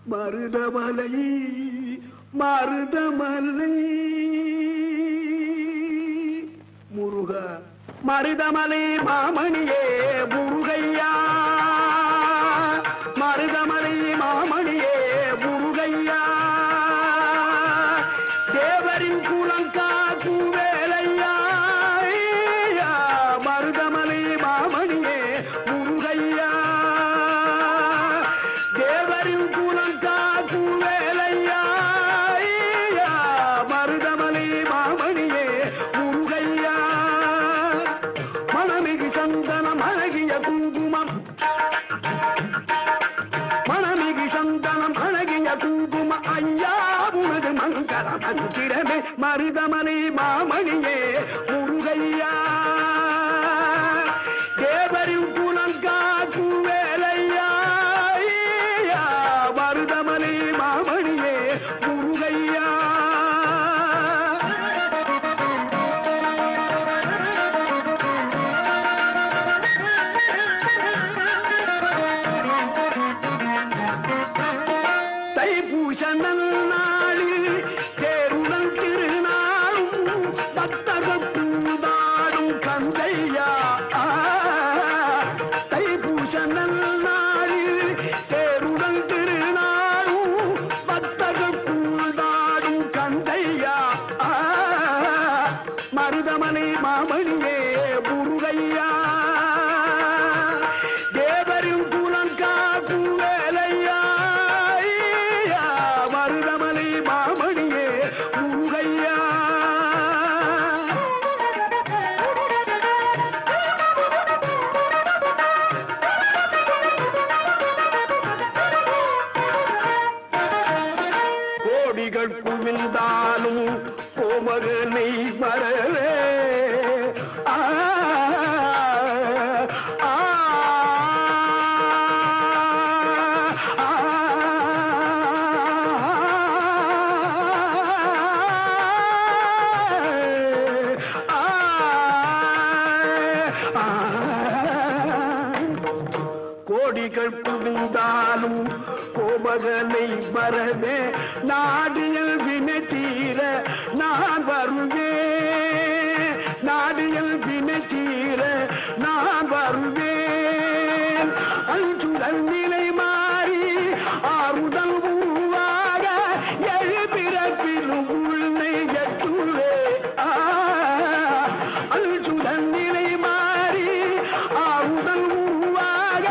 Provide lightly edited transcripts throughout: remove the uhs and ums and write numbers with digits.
மருதமலை மருதமலை முருகா மருதமலை மாமணியே முருகையா மருதமலை மாமணியே முருகையா தேவரின் குலங்காக்கும் வேலையா மருதமலை மாமணியே முருகையா தேவரின் குலங்காக்கும் வேலையா மருதமலை மாமணியே முருகையா மணமிகு சந்தனம் அழகிய குங்குமம் மணமிகு சந்தனம் அழகிய குங்கும ஐயா உனது மங்கள மந்திரமே மருதமலை மாமணியே முருகையா தேவரின் குலம் காக்கும் வேலையா மருதமலை மாமணியே முருகையா தைப்பூச நன்னாளில் தேருடன் திருநாளும் பக்தகூடாடும் கந்தையா தைப்பூச நன்னாளில் தேருடன் திருநாளும் பக்தகூடாடும் கந்தையா மருதமலை மாமணியே முருகையா தேவரின் குலம் காக்கும் வேலையா மருதமலை மாமணியே முருகையா கோடிகள் குவிந்தாலும் கோமகனை மறவே கோடிகள் குவிந்தாலும் கோமகனை மறவே நாடியல் வினை தீர நான் வருவேன் நாடியல் வினை தீர நான் வருவேன் அஞ்சுதல் நிலை மாறி ஆறுதல் உருவாக எழுபிறப்பிலும் உன்னை எட்டுவே அஞ்சுதல் நிலை மாறி ஆறுதல் உருவாக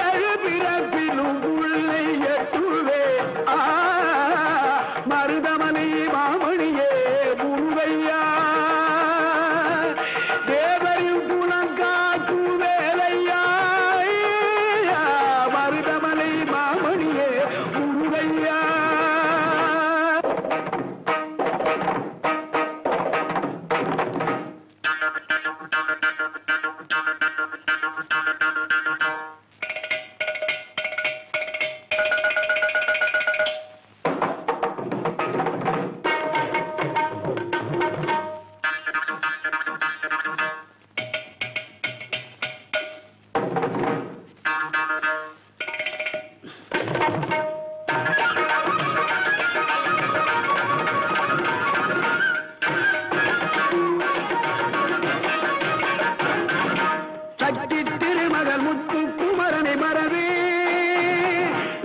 எழுபிறப்பிலும் உன்னை எட்டுவே மருதமலை மாமணியே முருகையா தேவரின் குலம் காக்கும் வேலையா மருதமலை மாமணியே முருகையா சக்தி திருமகள் முத்து குமரனை மறவே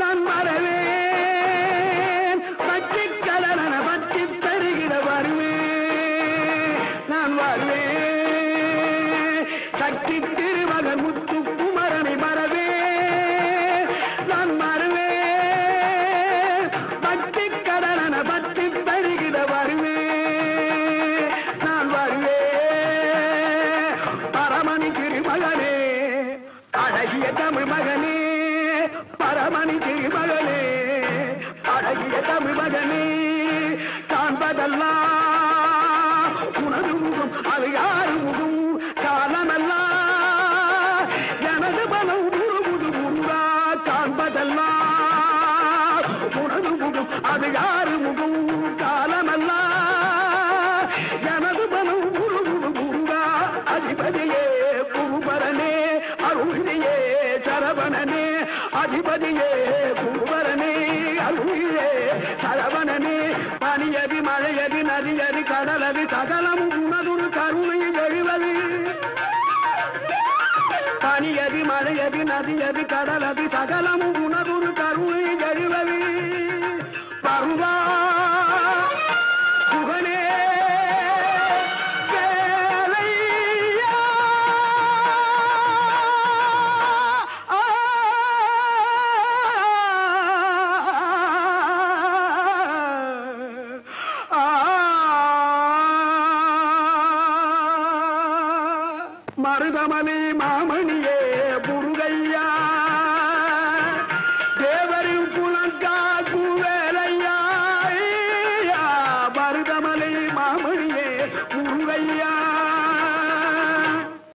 நான் மறவேன் பற்றி கலன பற்றி தருகிற வருவேன் நான் வருவேன் சக்தி திருமகள் முத்து குமரனை மறவே நான் மறவேன் பற்றி கலன பற்றி தருகிற வருவேன் நான் வருவேன் பரமணி திருமகனே அழகிய தமிழ் மகனே பரமணி திருமகனே அழகிய தமிழ் மகனே காண்பதெல்லாம் உனது முகம் அது யாரு முகம் காலமெல்லாம் எனது மனம் உருகுது முருகா காண்பதெல்லாம் உனது முகம் அது யாரு முகம் காலமெல்லாம் எனது மனம் உருகுது முருகா அதிபதியே குருபரனே அருள்தியே சரவணனே அதிபதியே குருபரனே அருளியே சரவணனே பனியதி மழையதி நதியதி கடலது சகலமும் உனதுரு கருணை எழுவது பனியதி மழையதி நதியதி கடலது சகலமும் உனதுரு கருணை எழுவது பருவா புகனே மருதமணி மாமணியே முருகையா